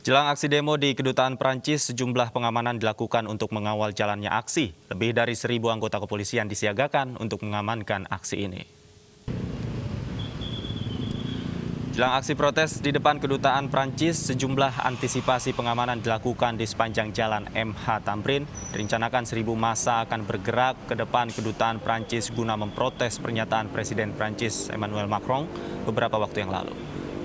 Jelang aksi demo di Kedutaan Prancis, sejumlah pengamanan dilakukan untuk mengawal jalannya aksi. Lebih dari 1.000 anggota kepolisian disiagakan untuk mengamankan aksi ini. Jelang aksi protes di depan Kedutaan Prancis, sejumlah antisipasi pengamanan dilakukan di sepanjang jalan MH Tamrin. Direncanakan 1.000 massa akan bergerak ke depan Kedutaan Prancis guna memprotes pernyataan Presiden Prancis Emmanuel Macron beberapa waktu yang lalu.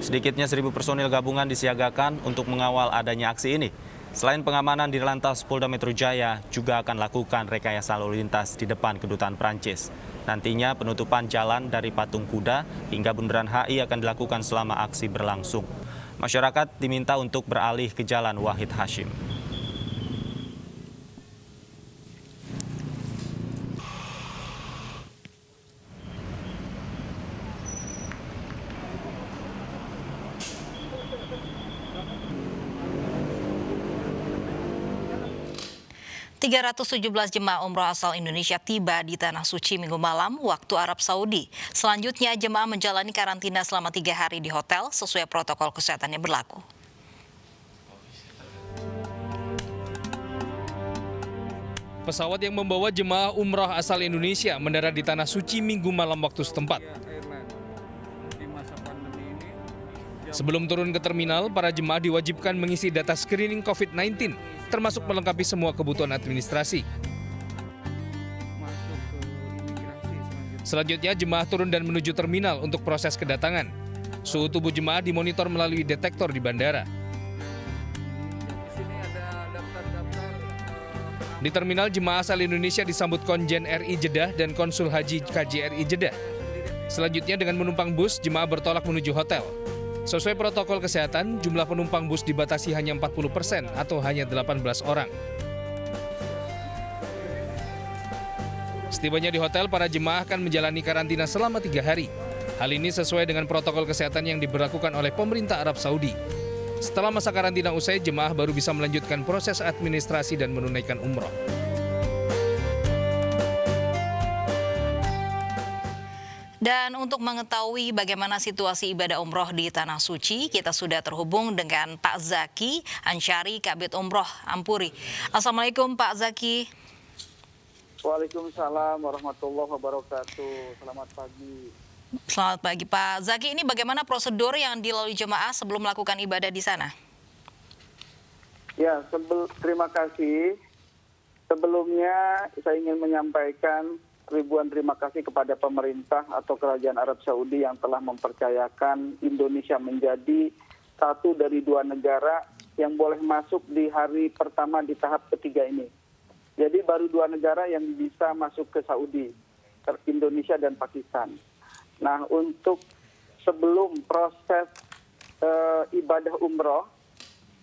Sedikitnya 1.000 personil gabungan disiagakan untuk mengawal adanya aksi ini. Selain pengamanan di Lantas Polda Metro Jaya juga akan lakukan rekayasa lalu lintas di depan Kedutaan Prancis. Nantinya penutupan jalan dari Patung Kuda hingga Bundaran HI akan dilakukan selama aksi berlangsung. Masyarakat diminta untuk beralih ke Jalan Wahid Hasyim. 317 jemaah umroh asal Indonesia tiba di Tanah Suci Minggu malam waktu Arab Saudi. Selanjutnya jemaah menjalani karantina selama 3 hari di hotel sesuai protokol kesehatan yang berlaku. Pesawat yang membawa jemaah umroh asal Indonesia mendarat di Tanah Suci Minggu malam waktu setempat. Sebelum turun ke terminal, para jemaah diwajibkan mengisi data screening COVID-19, termasuk melengkapi semua kebutuhan administrasi. Selanjutnya, jemaah turun dan menuju terminal untuk proses kedatangan. Suhu tubuh jemaah dimonitor melalui detektor di bandara. Di terminal, jemaah asal Indonesia disambut Konjen RI Jeddah dan Konsul Haji KJRI Jeddah. Selanjutnya, dengan menumpang bus, jemaah bertolak menuju hotel. Sesuai protokol kesehatan, jumlah penumpang bus dibatasi hanya 40% atau hanya 18 orang. Setibanya di hotel, para jemaah akan menjalani karantina selama 3 hari. Hal ini sesuai dengan protokol kesehatan yang diberlakukan oleh pemerintah Arab Saudi. Setelah masa karantina usai, jemaah baru bisa melanjutkan proses administrasi dan menunaikan umroh. Dan untuk mengetahui bagaimana situasi ibadah umroh di Tanah Suci, kita sudah terhubung dengan Pak Zaki Ansyari, Kabid Umroh Ampuri. Assalamualaikum Pak Zaki. Waalaikumsalam warahmatullahi wabarakatuh. Selamat pagi. Selamat pagi Pak Zaki. Ini bagaimana prosedur yang dilalui jemaah sebelum melakukan ibadah di sana? Ya, terima kasih. Sebelumnya saya ingin menyampaikan ribuan terima kasih kepada pemerintah atau Kerajaan Arab Saudi yang telah mempercayakan Indonesia menjadi satu dari 2 negara yang boleh masuk di hari pertama di tahap ketiga ini. Jadi baru 2 negara yang bisa masuk ke Saudi, Indonesia dan Pakistan. Nah, untuk sebelum proses ibadah umroh,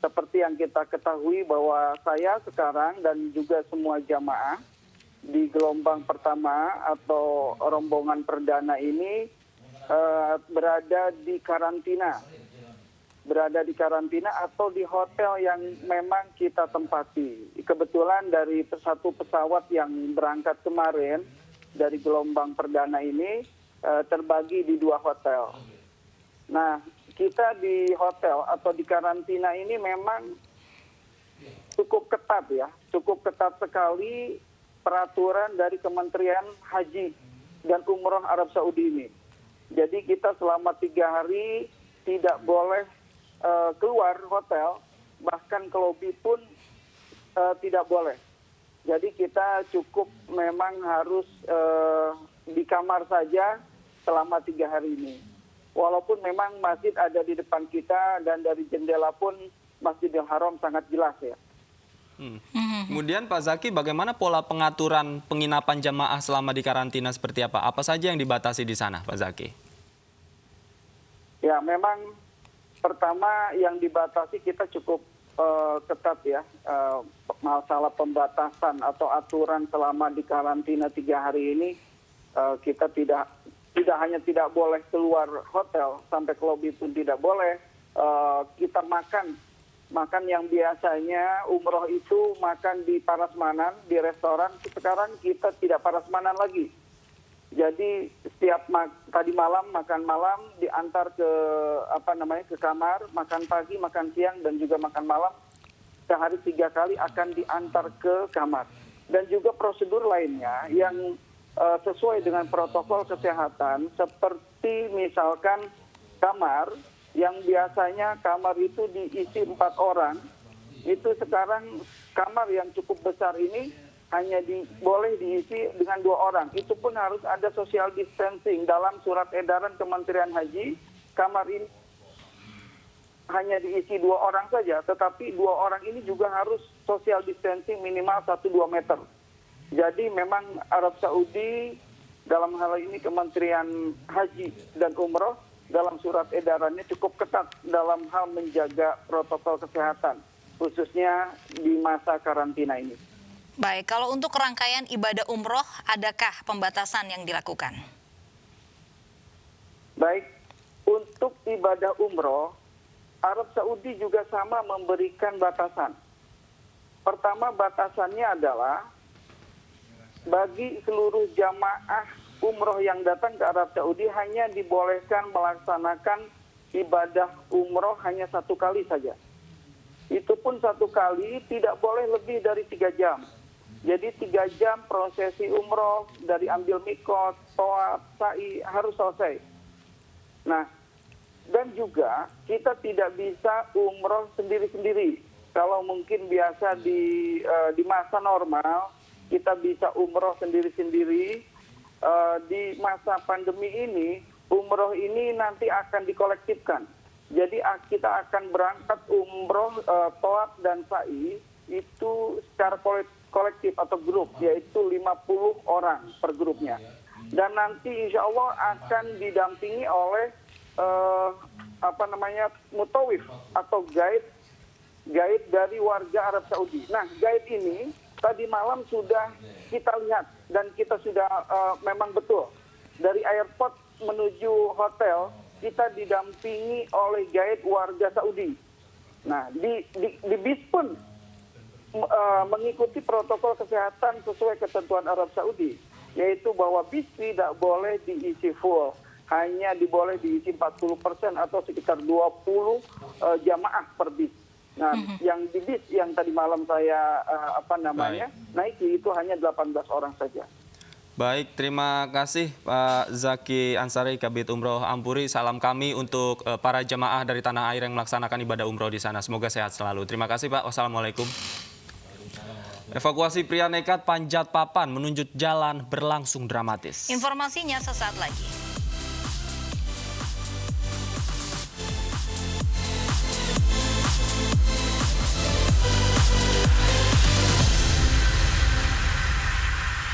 seperti yang kita ketahui bahwa saya sekarang dan juga semua jamaah di gelombang pertama atau rombongan perdana ini berada di karantina atau di hotel yang memang kita tempati. Kebetulan dari satu pesawat yang berangkat kemarin dari gelombang perdana ini terbagi di 2 hotel. Nah, kita di hotel atau di karantina ini memang cukup ketat sekali peraturan dari Kementerian Haji dan Umroh Arab Saudi ini. Jadi kita selama 3 hari tidak boleh keluar hotel, bahkan ke lobi pun tidak boleh. Jadi kita cukup memang harus di kamar saja selama 3 hari ini. Walaupun memang masjid ada di depan kita dan dari jendela pun Masjidil Haram sangat jelas ya. Kemudian Pak Zaki, bagaimana pola pengaturan penginapan jamaah selama di karantina seperti apa? Apa saja yang dibatasi di sana, Pak Zaki? Ya, memang pertama yang dibatasi kita cukup ketat ya. Masalah pembatasan atau aturan selama di karantina 3 hari ini, kita tidak hanya tidak boleh keluar hotel, sampai ke lobi pun tidak boleh. Kita makan yang biasanya umroh itu makan di parasmanan, di restoran, sekarang kita tidak parasmanan lagi. Jadi tadi malam makan malam diantar ke ke kamar, makan pagi, makan siang dan juga makan malam sehari 3 kali akan diantar ke kamar. Dan juga prosedur lainnya yang sesuai dengan protokol kesehatan seperti misalkan kamar yang biasanya kamar itu diisi 4 orang, itu sekarang kamar yang cukup besar ini hanya boleh diisi dengan 2 orang. Itu pun harus ada social distancing. Dalam surat edaran Kementerian Haji, kamar ini hanya diisi 2 orang saja, tetapi 2 orang ini juga harus social distancing minimal 1-2 meter. Jadi memang Arab Saudi dalam hal ini Kementerian Haji dan Umroh dalam surat edarannya cukup ketat dalam hal menjaga protokol kesehatan, khususnya di masa karantina ini. Baik, kalau untuk rangkaian ibadah umroh, adakah pembatasan yang dilakukan? Baik, untuk ibadah umroh, Arab Saudi juga sama memberikan batasan. Pertama, batasannya adalah bagi seluruh jamaah umroh yang datang ke Arab Saudi hanya dibolehkan melaksanakan ibadah umroh hanya 1 kali saja. Itu pun 1 kali tidak boleh lebih dari 3 jam. Jadi 3 jam prosesi umroh dari ambil mikot, tawaf, sa'i harus selesai. Nah, dan juga kita tidak bisa umroh sendiri-sendiri. Kalau mungkin biasa di masa normal kita bisa umroh sendiri-sendiri. Di masa pandemi ini, umroh ini nanti akan dikolektifkan. Jadi kita akan berangkat umroh, tawaf dan sa'i itu secara kolektif atau grup, yaitu 50 orang per grupnya. Dan nanti insya Allah akan didampingi oleh mutawif atau guide dari warga Arab Saudi. Nah, guide ini tadi malam sudah kita lihat dan kita sudah memang betul dari airport menuju hotel kita didampingi oleh guide warga Saudi. Nah, di bis pun mengikuti protokol kesehatan sesuai ketentuan Arab Saudi, yaitu bahwa bis tidak boleh diisi full, hanya boleh diisi 40% atau sekitar 20 jamaah per bis. Nah, yang di bis yang tadi malam saya naiki itu hanya 18 orang saja. Baik, terima kasih Pak Zaki Ansari, Kabid Umroh Ampuri. Salam kami untuk para jemaah dari tanah air yang melaksanakan ibadah umroh di sana. Semoga sehat selalu. Terima kasih Pak. Wassalamualaikum. Evakuasi pria nekat panjat papan menunjuk jalan berlangsung dramatis. Informasinya sesaat lagi.